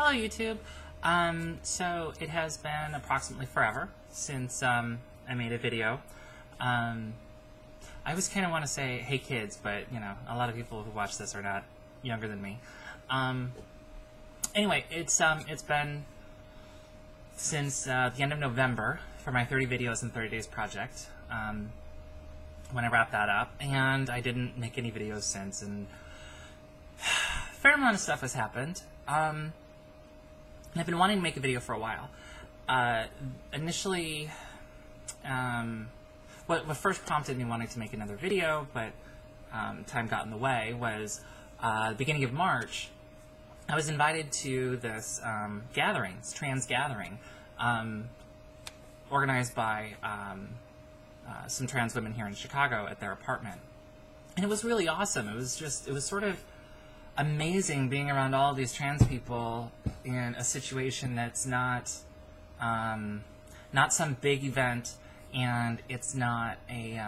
Hello YouTube. So it has been approximately forever since I made a video. I always kind of want to say, hey kids, but you know, a lot of people who watch this are not younger than me. Anyway, it's been since the end of November for my 30 videos in 30 days project, when I wrapped that up, and I didn't make any videos since, and a fair amount of stuff has happened. I've been wanting to make a video for a while. Initially, what first prompted me wanting to make another video, but time got in the way, was the beginning of March. I was invited to this trans gathering, organized by some trans women here in Chicago at their apartment. And it was really awesome. It was sort of amazing being around all these trans people in a situation that's not some big event, and it's not a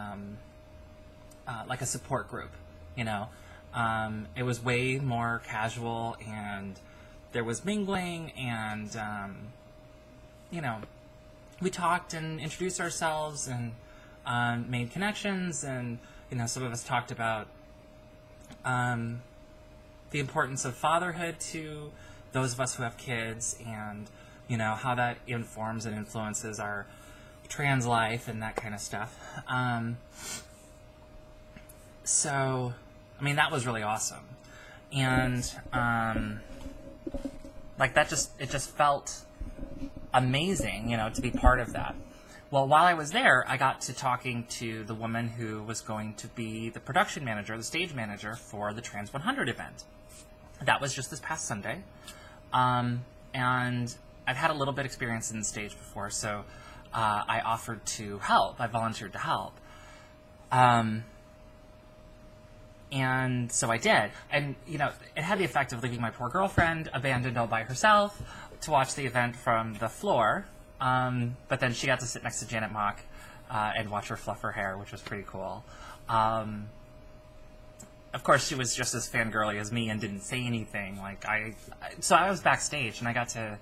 like a support group, you know. It was way more casual, and there was mingling, and you know, we talked and introduced ourselves and made connections, and you know, some of us talked about the importance of fatherhood to those of us who have kids, and you know, how that informs and influences our trans life and that kind of stuff. So, I mean, that was really awesome, and like it just felt amazing, you know, to be part of that. Well, while I was there, I got to talking to the woman who was going to be the production manager, the stage manager for the Trans 100 event. That was just this past Sunday, and I've had a little bit experience in the stage before, so I offered to help. I volunteered to help, and so I did. And you know, it had the effect of leaving my poor girlfriend abandoned all by herself to watch the event from the floor. But then she got to sit next to Janet Mock and watch her fluff her hair, which was pretty cool. Of course, she was just as fangirly as me and didn't say anything. So I was backstage, and I got to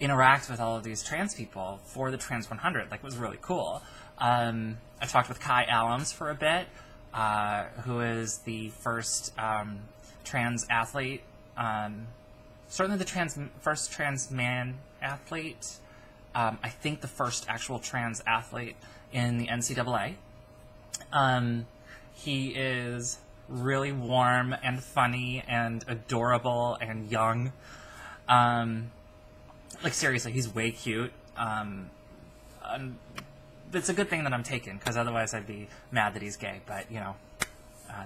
interact with all of these trans people for the Trans 100. Like, it was really cool. I talked with Kai Allums for a bit, who is the first trans athlete, certainly the first trans man athlete. I think the first actual trans athlete in the NCAA. He is really warm and funny and adorable and young. Like, seriously, he's way cute. It's a good thing that I'm taken, because otherwise I'd be mad that he's gay, but, you know,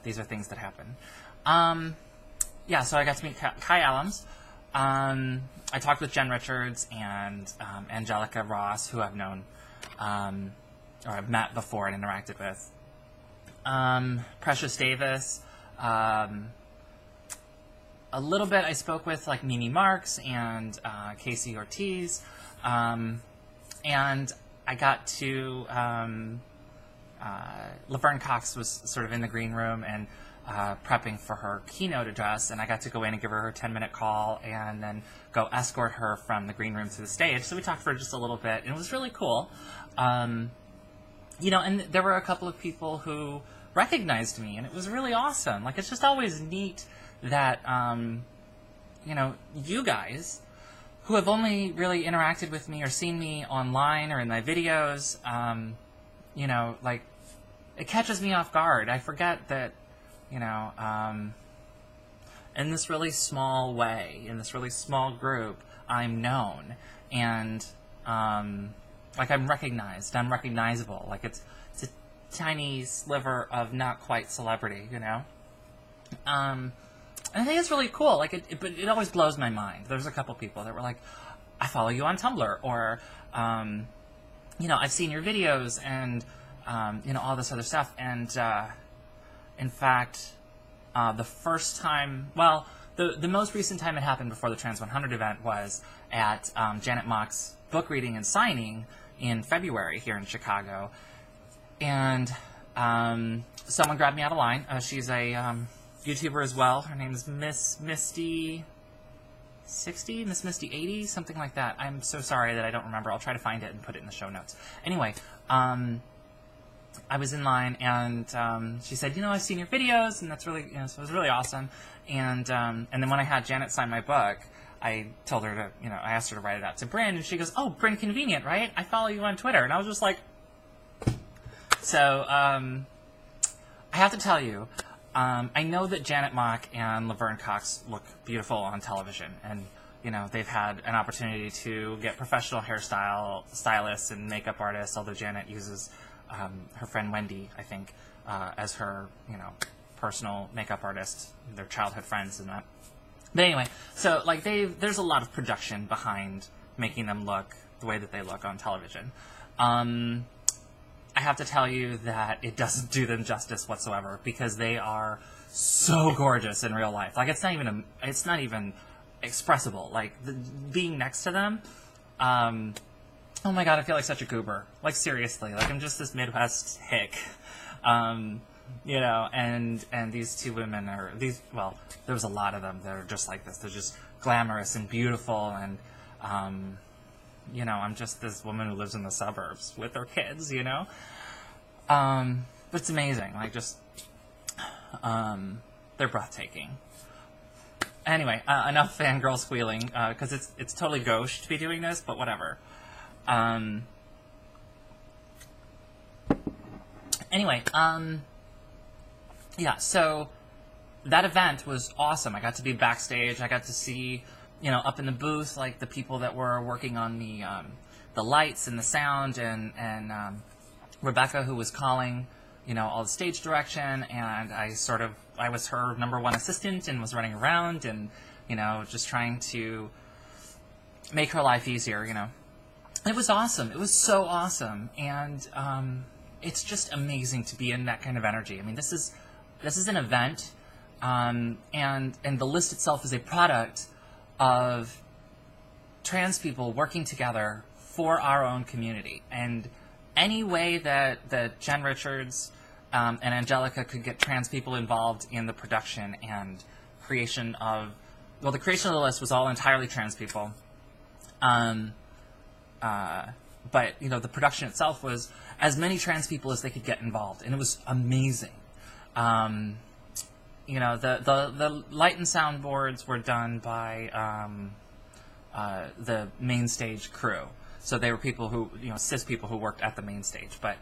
these are things that happen. Yeah, so I got to meet Kai Allums. I talked with Jen Richards and Angelica Ross, who I've known, or I've met before and interacted with. Precious Davis. A little bit I spoke with, like, Mimi Marks and Casey Ortiz. And I got to... Laverne Cox was sort of in the green room and prepping for her keynote address, and I got to go in and give her 10-minute call and then go escort her from the green room to the stage. So we talked for just a little bit, and it was really cool. You know, and there were a couple of people who recognized me, and it was really awesome. Like, it's just always neat that, you know, you guys, who have only really interacted with me or seen me online or in my videos, you know, like, it catches me off guard. I forget that, you know, in this really small way, in this really small group, I'm known, and, like, I'm recognized, I'm recognizable. Like, it's a tiny sliver of not quite celebrity, you know? And I think it's really cool. Like, but it always blows my mind. There's a couple people that were like, I follow you on Tumblr, or, you know, I've seen your videos, and, you know, all this other stuff. And, in fact, the first time, well, the most recent time it happened before the Trans 100 event was at Janet Mock's book reading and signing in February here in Chicago. And someone grabbed me out of line. She's a YouTuber as well. Her name is Misty 60, Miss Misty 80, something like that. I'm so sorry that I don't remember. I'll try to find it and put it in the show notes. Anyway, I was in line, and she said, I've seen your videos, and that's really, so it was really awesome. And then when I had Janet sign my book, I told her to, I asked her to write it out to Brin, and she goes, oh, Brin Convenient, right? I follow you on Twitter. And I was just like, so, I have to tell you, I know that Janet Mock and Laverne Cox look beautiful on television, and they've had an opportunity to get professional stylists and makeup artists, although Janet uses her friend Wendy, I think, as her personal makeup artist. They're childhood friends and that. But anyway, so like there's a lot of production behind making them look the way that they look on television. I have to tell you that it doesn't do them justice whatsoever, because they are so gorgeous in real life. Like it's not even expressible. Like being next to them, oh my god, I feel like such a goober. Like seriously, like I'm just this Midwest hick. And these two women are there was a lot of them that are just like this. They're just glamorous and beautiful, and I'm just this woman who lives in the suburbs with her kids, but it's amazing. Like just they're breathtaking. Anyway, enough fangirl squealing, because it's totally gauche to be doing this, but whatever. Anyway, yeah, so that event was awesome. I got to be backstage. I got to see, up in the booth, like the people that were working on the lights and the sound, and Rebecca, who was calling, all the stage direction, and I was her #1 assistant and was running around and, just trying to make her life easier, It was awesome. It was so awesome. And it's just amazing to be in that kind of energy. I mean, this is an event, and the list itself is a product of trans people working together for our own community. And any way that Jen Richards and Angelica could get trans people involved in the production and creation of, the creation of the list was all entirely trans people. But, the production itself was as many trans people as they could get involved, and it was amazing. The light and sound boards were done by the main stage crew. So they were people who, cis people who worked at the main stage. But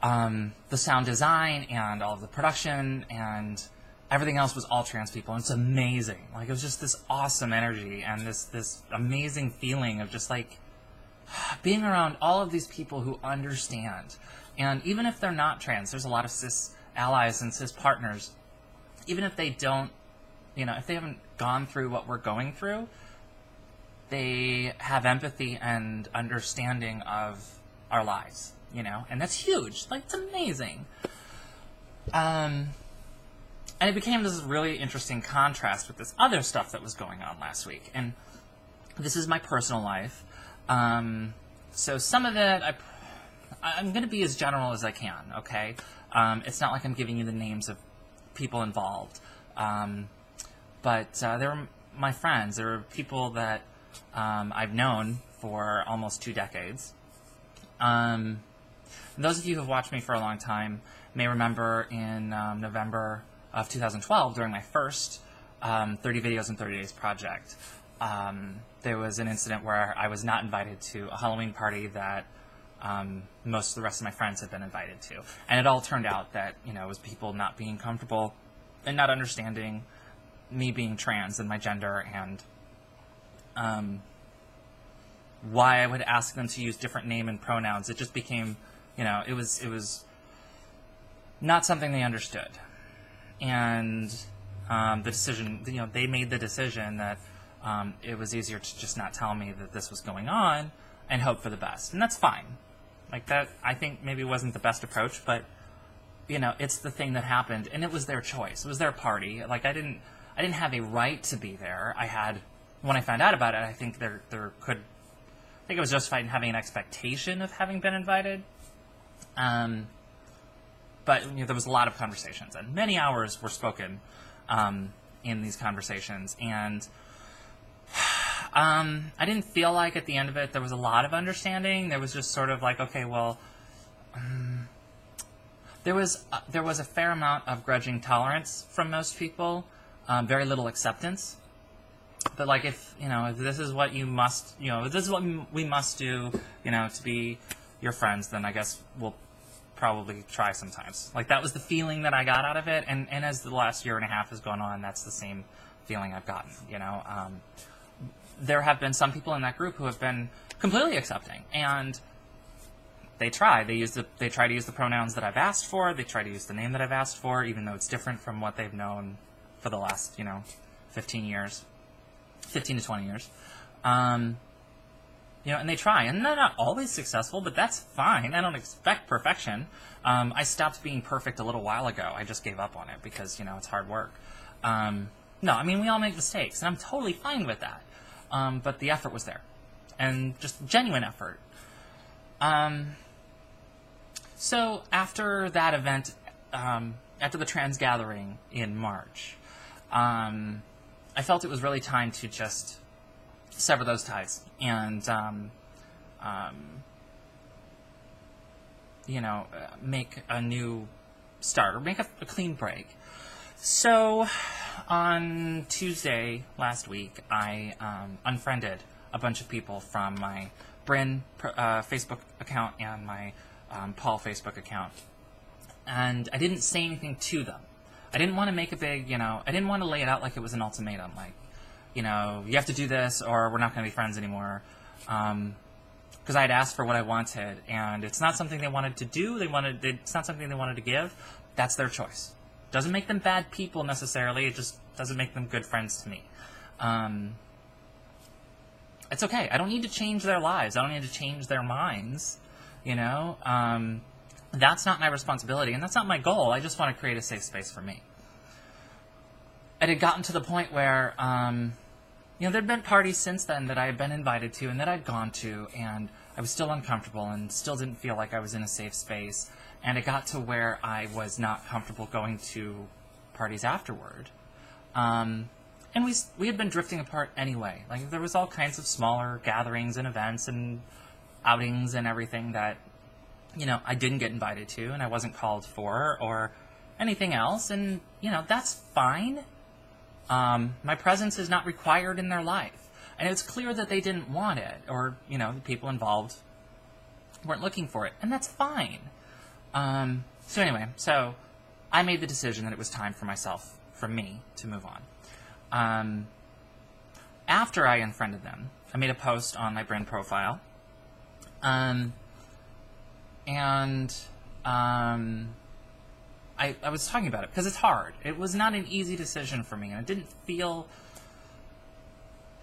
the sound design and all of the production and everything else was all trans people, and it's amazing. Like, it was just this awesome energy and this amazing feeling of just, like, being around all of these people who understand. And even if they're not trans, there's a lot of cis allies and cis partners. Even if they don't, if they haven't gone through what we're going through, they have empathy and understanding of our lives, and that's huge. Like, it's amazing. And it became this really interesting contrast with this other stuff that was going on last week. And this is my personal life. So some of it, I'm going to be as general as I can, okay? It's not like I'm giving you the names of people involved. But they were my friends. They were people that I've known for almost 2 decades. Those of you who have watched me for a long time may remember in November of 2012, during my first 30 Videos in 30 Days project, there was an incident where I was not invited to a Halloween party that most of the rest of my friends had been invited to. And it all turned out that, it was people not being comfortable and not understanding me being trans and my gender, and why I would ask them to use different name and pronouns. It just became, it was not something they understood. And the decision, they made the decision that it was easier to just not tell me that this was going on and hope for the best. And that's fine. Like, that, I think, maybe wasn't the best approach, but, it's the thing that happened, and it was their choice. It was their party. Like, I didn't have a right to be there. I had, when I found out about it, I think I think it was justified in having an expectation of having been invited. But, there was a lot of conversations, and many hours were spoken in these conversations, and I didn't feel like at the end of it there was a lot of understanding. There was just sort of like, okay, well, there was a fair amount of grudging tolerance from most people, very little acceptance. But like, if this is what you must, if this is what we must do, to be your friends, then I guess we'll probably try sometimes. Like, that was the feeling that I got out of it, and as the last year and a half has gone on, that's the same feeling I've gotten. There have been some people in that group who have been completely accepting, and they try. They try to use the pronouns that I've asked for. They try to use the name that I've asked for, even though it's different from what they've known for the last 15 to 20 years. And they try, and they're not always successful, but that's fine. I don't expect perfection. I stopped being perfect a little while ago. I just gave up on it because, it's hard work. No, I mean, we all make mistakes, and I'm totally fine with that. But the effort was there, and just genuine effort. So after that event, after the trans gathering in March, I felt it was really time to just sever those ties and, make a new start, or make a clean break. So on Tuesday last week, I unfriended a bunch of people from my Brin Facebook account and my Paul Facebook account. And I didn't say anything to them. I didn't want to make a big, I didn't want to lay it out like it was an ultimatum, like, you have to do this or we're not going to be friends anymore. Because I had asked for what I wanted, and it's not something they wanted to do. It's not something they wanted to give. That's their choice. Doesn't make them bad people necessarily. It just doesn't make them good friends to me. It's okay. I don't need to change their lives. I don't need to change their minds. That's not my responsibility, and that's not my goal. I just want to create a safe space for me. It had gotten to the point where, there'd been parties since then that I had been invited to and that I'd gone to, and I was still uncomfortable and still didn't feel like I was in a safe space. And it got to where I was not comfortable going to parties afterward. And we had been drifting apart anyway. Like, there was all kinds of smaller gatherings and events and outings and everything that, I didn't get invited to and I wasn't called for or anything else. And, that's fine. My presence is not required in their life. And it's clear that they didn't want it, or, the people involved weren't looking for it. And that's fine. So anyway, I made the decision that it was time for me to move on. After I unfriended them, I made a post on my Brin profile. I was talking about it because it's hard. It was not an easy decision for me, and it didn't feel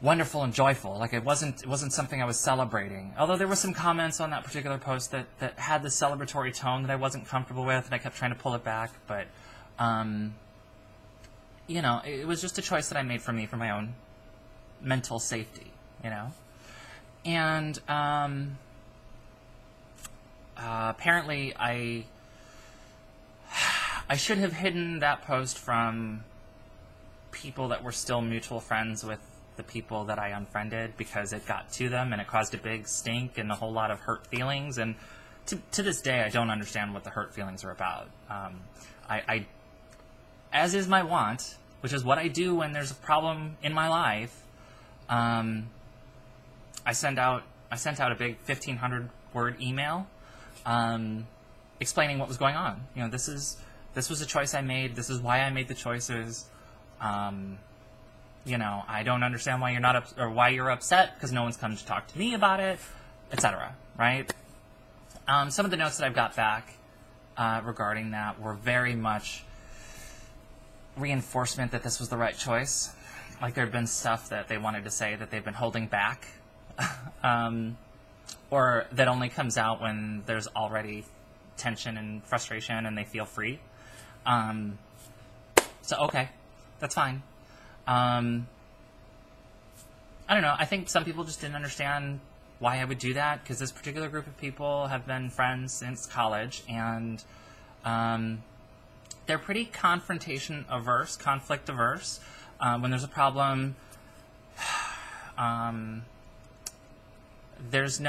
wonderful and joyful. Like, it wasn't something I was celebrating. Although there were some comments on that particular post that had the celebratory tone that I wasn't comfortable with, and I kept trying to pull it back. But, it was just a choice that I made for me, for my own mental safety, And apparently I should have hidden that post from people that were still mutual friends with the people that I unfriended, because it got to them and it caused a big stink and a whole lot of hurt feelings. And to this day, I don't understand what the hurt feelings are about. I as is my wont, which is what I do when there's a problem in my life, I sent out a big 1,500-word email explaining what was going on. This was a choice I made. This is why I made the choices. I don't understand why why you're upset, because no one's come to talk to me about it, etc. Right? Some of the notes that I've got back regarding that were very much reinforcement that this was the right choice. Like, there had been stuff that they wanted to say that they've been holding back, or that only comes out when there's already tension and frustration and they feel free. So, okay, that's fine. I don't know. I think some people just didn't understand why I would do that, because this particular group of people have been friends since college, and they're pretty conflict averse. When there's a problem, there's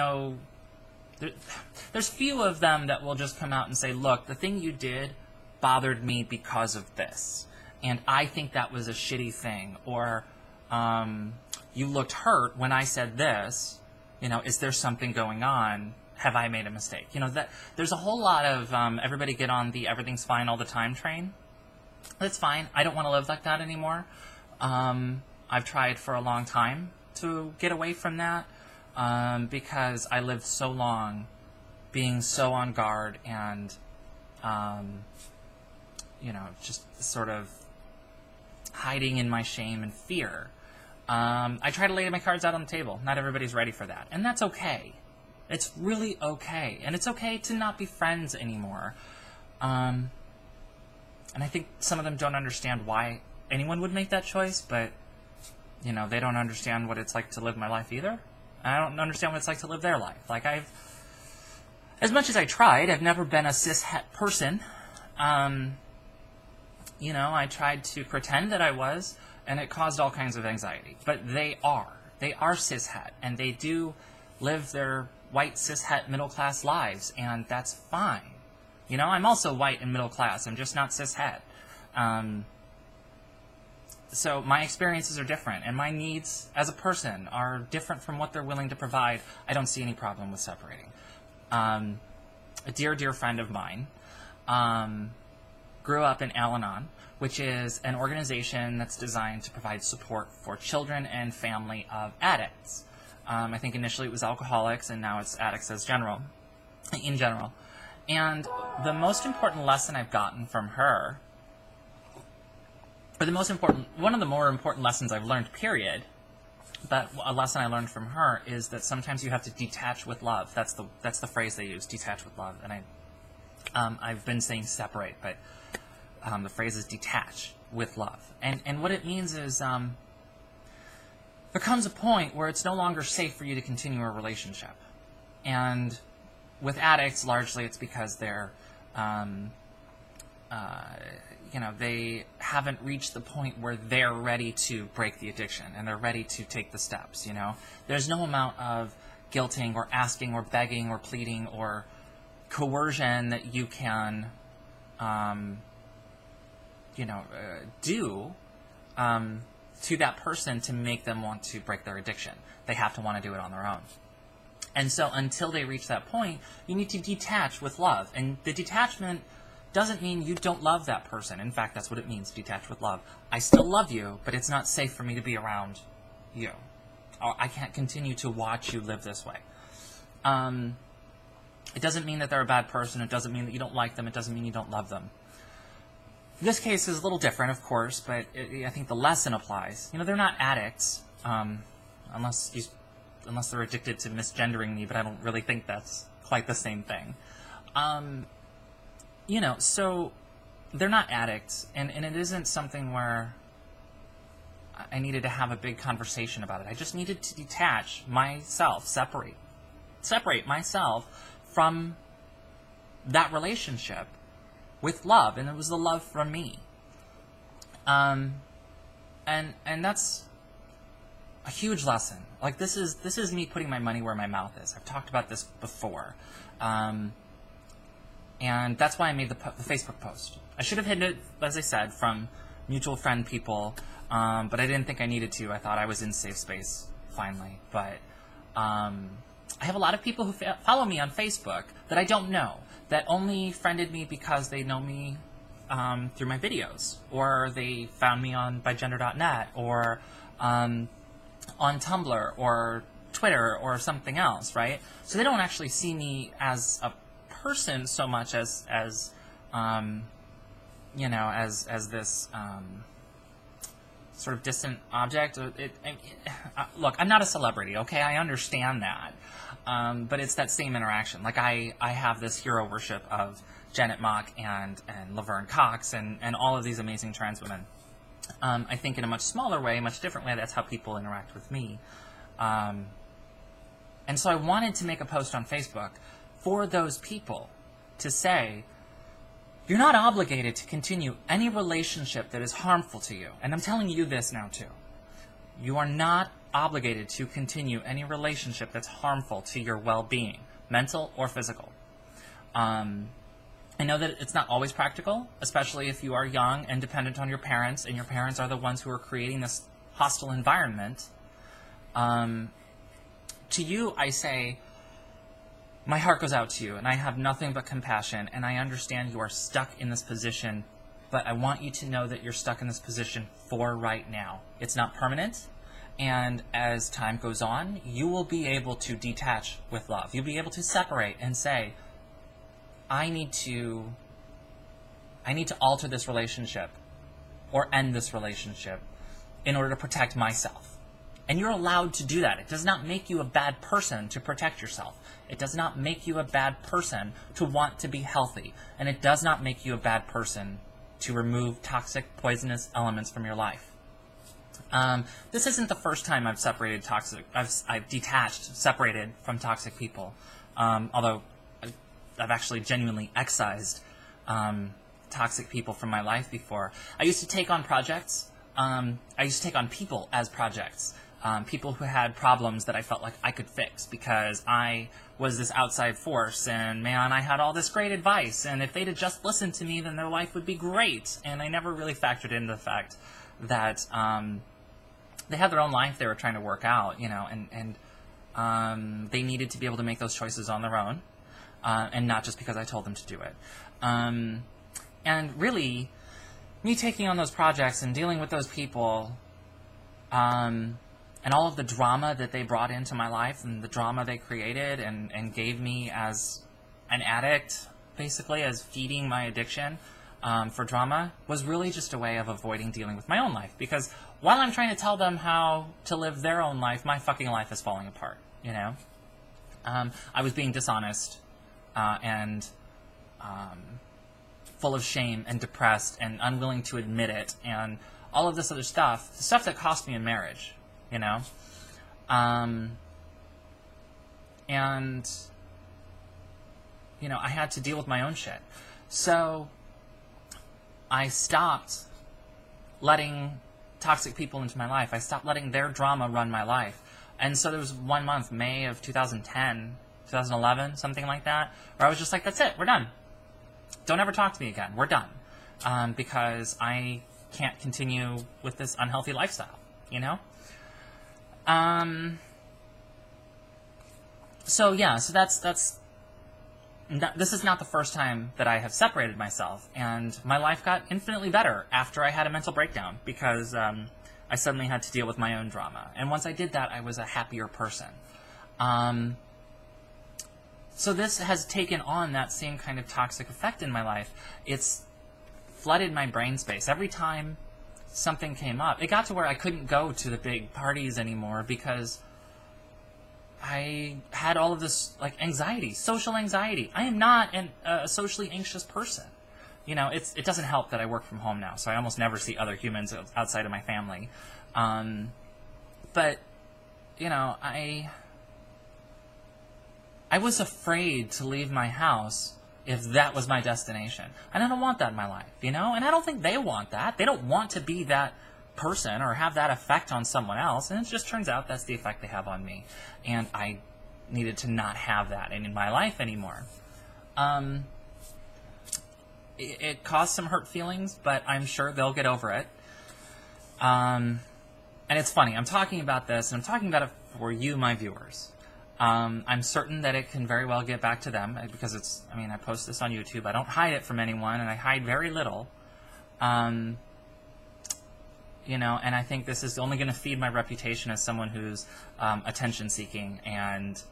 few of them that will just come out and say, look, the thing you did bothered me because of this, and I think that was a shitty thing, or you looked hurt when I said this, is there something going on? Have I made a mistake? That there's a whole lot of everybody get on the everything's fine all the time train. That's fine. I don't want to live like that anymore. I've tried for a long time to get away from that because I lived so long being so on guard and, just sort of hiding in my shame and fear. I try to lay my cards out on the table. Not everybody's ready for that. And that's okay. It's really okay. And it's okay to not be friends anymore. And I think some of them don't understand why anyone would make that choice, but, they don't understand what it's like to live my life either. I don't understand what it's like to live their life. Like, as much as I tried, I've never been a cis-het person. I tried to pretend that I was, and it caused all kinds of anxiety. But they are cis-het, and they do live their white cis-het middle-class lives, and that's fine. I'm also white and middle-class. I'm just not cis-het. So my experiences are different, and my needs as a person are different from what they're willing to provide. I don't see any problem with separating. A dear, dear friend of mine grew up in Al-Anon, which is an organization that's designed to provide support for children and family of addicts. I think initially it was alcoholics, and now it's addicts in general. And the most important lesson I've gotten from her, or one of the more important lessons I've learned, period, but a lesson I learned from her is that sometimes you have to detach with love. That's the phrase they use, detach with love. And I've been saying separate, but the phrase is detach with love. And what it means is there comes a point where it's no longer safe for you to continue a relationship. And with addicts, largely it's because they're, they haven't reached the point where they're ready to break the addiction and they're ready to take the steps, There's no amount of guilting or asking or begging or pleading or coercion that you can, do to that person to make them want to break their addiction. They have to want to do it on their own. And so until they reach that point, you need to detach with love. And the detachment doesn't mean you don't love that person. In fact, that's what it means, detach with love. I still love you, but it's not safe for me to be around you. I can't continue to watch you live this way. It doesn't mean that they're a bad person. It doesn't mean that you don't like them. It doesn't mean you don't love them. This case is a little different, of course, but I think the lesson applies. They're not addicts, unless they're addicted to misgendering me, but I don't really think that's quite the same thing. So they're not addicts, and it isn't something where I needed to have a big conversation about it. I just needed to detach myself, separate myself from that relationship with love, and it was the love from me. And that's a huge lesson. Like, this is me putting my money where my mouth is. I've talked about this before. And that's why I made the Facebook post. I should have hidden it, as I said, from mutual friend people, but I didn't think I needed to. I thought I was in safe space, finally. But I have a lot of people who follow me on Facebook that I don't know, that only friended me because they know me through my videos, or they found me on bygender.net, or on Tumblr, or Twitter, or something else, right? So they don't actually see me as a person so much as this sort of distant object. Look, I'm not a celebrity, okay? I understand that. But it's that same interaction. Like, I have this hero worship of Janet Mock and Laverne Cox and all of these amazing trans women. I think in a much smaller way, much different way, that's how people interact with me. And so I wanted to make a post on Facebook for those people to say, you're not obligated to continue any relationship that is harmful to you. And I'm telling you this now, too. You are not obligated to continue any relationship that's harmful to your well-being, mental or physical. I know that it's not always practical, especially if you are young and dependent on your parents, and your parents are the ones who are creating this hostile environment. To you, I say, my heart goes out to you, and I have nothing but compassion, and I understand you are stuck in this position, but I want you to know that you're stuck in this position for right now. It's not permanent, and as time goes on, you will be able to detach with love. You'll be able to separate and say, I need to alter this relationship or end this relationship in order to protect myself. And you're allowed to do that. It does not make you a bad person to protect yourself. It does not make you a bad person to want to be healthy. And it does not make you a bad person to remove toxic, poisonous elements from your life. This isn't the first time I've detached, separated from toxic people. Although I've actually genuinely excised toxic people from my life before. I used to take on projects. I used to take on people as projects. People who had problems that I felt like I could fix because I was this outside force, and man, I had all this great advice, and if they'd have just listened to me, then their life would be great. And I never really factored in the fact that they had their own life they were trying to work out, and they needed to be able to make those choices on their own, and not just because I told them to do it. And really, me taking on those projects and dealing with those people, and all of the drama that they brought into my life and the drama they created and gave me as an addict, basically, as feeding my addiction for drama, was really just a way of avoiding dealing with my own life. Because while I'm trying to tell them how to live their own life, my fucking life is falling apart, I was being dishonest and full of shame and depressed and unwilling to admit it and all of this other stuff, the stuff that cost me in marriage, and I had to deal with my own shit. So I stopped letting toxic people into my life. I stopped letting their drama run my life. And so there was 1 month, May of 2010, 2011, something like that, where I was just like, that's it, we're done. Don't ever talk to me again. We're done. Because I can't continue with this unhealthy lifestyle, So yeah, so this is not the first time that I have separated myself, and my life got infinitely better after I had a mental breakdown, because I suddenly had to deal with my own drama. And once I did that, I was a happier person. So this has taken on that same kind of toxic effect in my life. It's flooded my brain space. Every time something came up, it got to where I couldn't go to the big parties anymore because I had all of this anxiety, social anxiety. I am not a socially anxious person. It doesn't help that I work from home now, so I almost never see other humans outside of my family. But I was afraid to leave my house if that was my destination. And I don't want that in my life, And I don't think they want that. They don't want to be that person or have that effect on someone else. And it just turns out that's the effect they have on me. And I needed to not have that in my life anymore. It caused some hurt feelings, but I'm sure they'll get over it. And it's funny, I'm talking about this, and I'm talking about it for you, my viewers. I'm certain that it can very well get back to them, because I post this on YouTube. I don't hide it from anyone, and I hide very little. And I think this is only going to feed my reputation as someone who's attention-seeking and,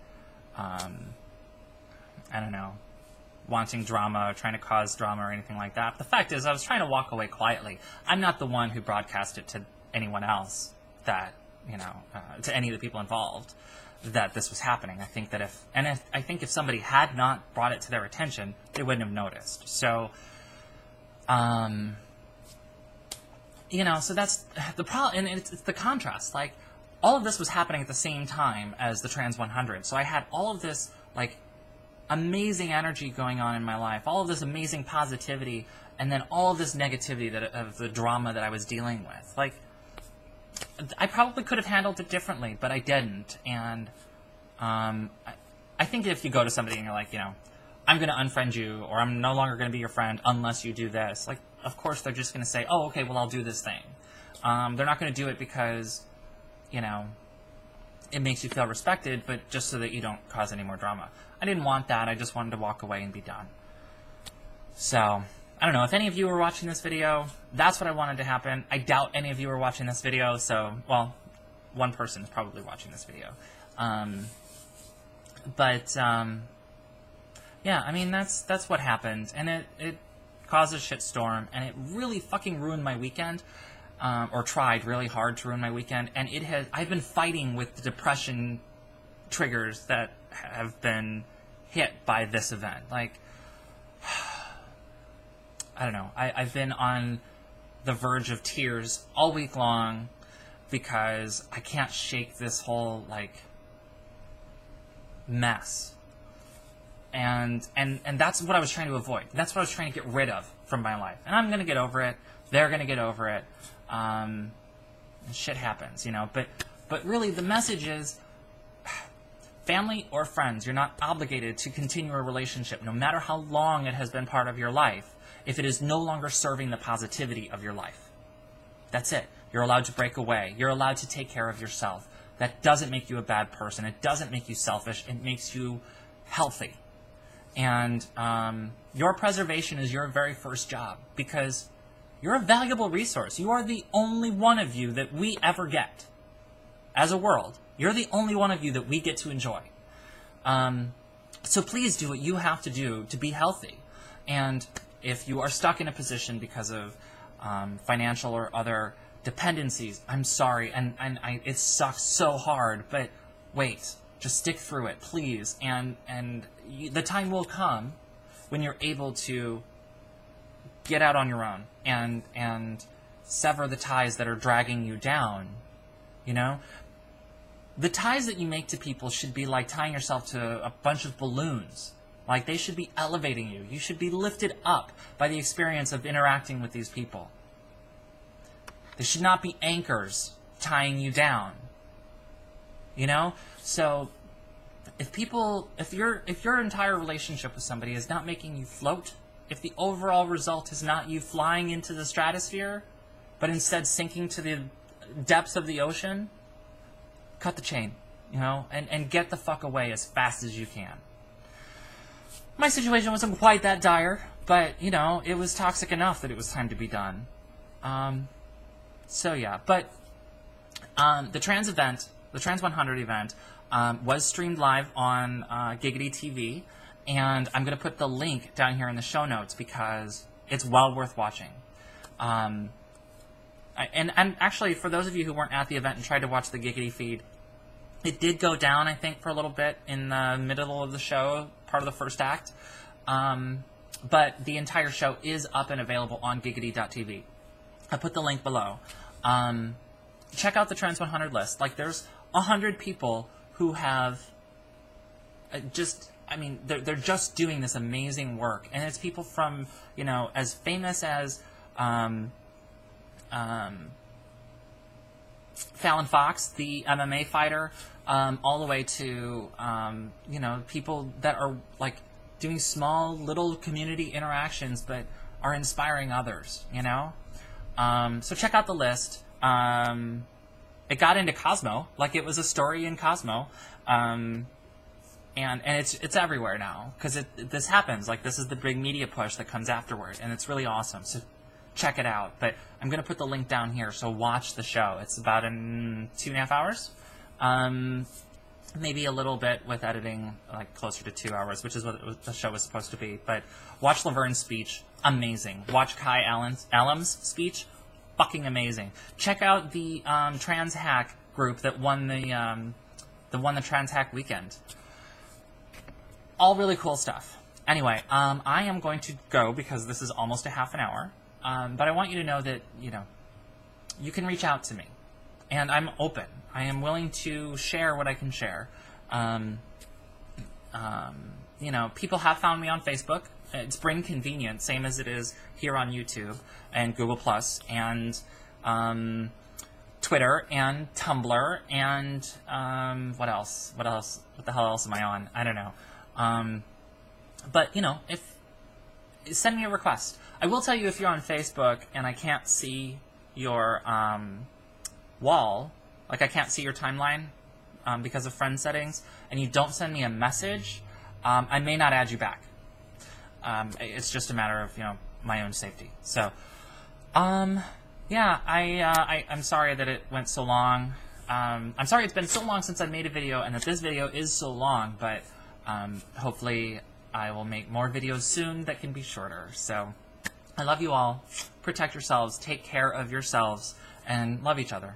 I don't know, wanting drama, or trying to cause drama or anything like that. But the fact is, I was trying to walk away quietly. I'm not the one who broadcast it to anyone else that, to any of the people involved, that this was happening. I think that if somebody had not brought it to their attention, they wouldn't have noticed. So, so that's the problem, and it's the contrast. All of this was happening at the same time as the Trans 100. So I had all of this, amazing energy going on in my life, all of this amazing positivity, and then all of this negativity of the drama that I was dealing with. I probably could have handled it differently, but I didn't. And I think if you go to somebody and you're like, I'm going to unfriend you, or I'm no longer going to be your friend unless you do this, like, of course they're just going to say, oh, okay, well, I'll do this thing. They're not going to do it because, it makes you feel respected, but just so that you don't cause any more drama. I didn't want that. I just wanted to walk away and be done. So, I don't know. If any of you were watching this video, that's what I wanted to happen. I doubt any of you are watching this video, so, well, one person is probably watching this video. Yeah, I mean, that's what happened, and it caused a shitstorm, and it really fucking ruined my weekend, or tried really hard to ruin my weekend, and I've been fighting with the depression triggers that have been hit by this event. Like, I don't know, I've been on the verge of tears all week long because I can't shake this whole, like, mess. And that's what I was trying to avoid. That's what I was trying to get rid of from my life. And I'm going to get over it. They're going to get over it. And shit happens, But really, the message is, family or friends, you're not obligated to continue a relationship, no matter how long it has been part of your life, if it is no longer serving the positivity of your life. That's it. You're allowed to break away. You're allowed to take care of yourself. That doesn't make you a bad person. It doesn't make you selfish. It makes you healthy. And your preservation is your very first job, because you're a valuable resource. You are the only one of you that we ever get. As a world, you're the only one of you that we get to enjoy. So please do what you have to do to be healthy. And if you are stuck in a position because of financial or other dependencies, I'm sorry, and it sucks so hard, but wait. Just stick through it, please. And the time will come when you're able to get out on your own and sever the ties that are dragging you down. The ties that you make to people should be like tying yourself to a bunch of balloons. Like, they should be elevating you. You should be lifted up by the experience of interacting with these people. They should not be anchors tying you down. So, if your entire relationship with somebody is not making you float, if the overall result is not you flying into the stratosphere, but instead sinking to the depths of the ocean, cut the chain, and get the fuck away as fast as you can. My situation wasn't quite that dire, but, it was toxic enough that it was time to be done. So yeah, but the Trans 100 event, was streamed live on Giggity TV, and I'm going to put the link down here in the show notes because it's well worth watching. And actually, for those of you who weren't at the event and tried to watch the Giggity feed, it did go down, I think, for a little bit in the middle of the show, part of the first act. But the entire show is up and available on giggity.tv. I put the link below. Check out the Trans 100 list. Like, there's 100 people who have they're just doing this amazing work. And it's people from, as famous as Fallon Fox, the MMA fighter, all the way to, people that are, like, doing small, little community interactions but are inspiring others, So check out the list. It got into Cosmo, like it was a story in Cosmo, and it's everywhere now, because this happens. Like, this is the big media push that comes afterward, and it's really awesome. So check it out. But I'm going to put the link down here, so watch the show. It's about 2.5 hours, maybe a little bit with editing, like closer to 2 hours, which is what the show was supposed to be. But watch Laverne's speech, amazing. Watch Kai Allen's speech, fucking amazing. Check out the Trans Hack group that won the Trans Hack weekend. All really cool stuff. Anyway, I am going to go because this is almost a half an hour. But I want you to know that, you can reach out to me. And I'm open. I am willing to share what I can share. People have found me on Facebook. It's Brin convenient, same as it is here on YouTube and Google+, and Twitter and Tumblr and what else? What the hell else am I on? I don't know. But you know, if send me a request. I will tell you if you're on Facebook and I can't see your wall, like I can't see your timeline because of friend settings, and you don't send me a message, I may not add you back. It's just a matter of, you know, my own safety. So, yeah, I'm sorry that it went so long. I'm sorry it's been so long since I made a video and that this video is so long, but hopefully I will make more videos soon that can be shorter. So, I love you all. Protect yourselves, take care of yourselves, and love each other.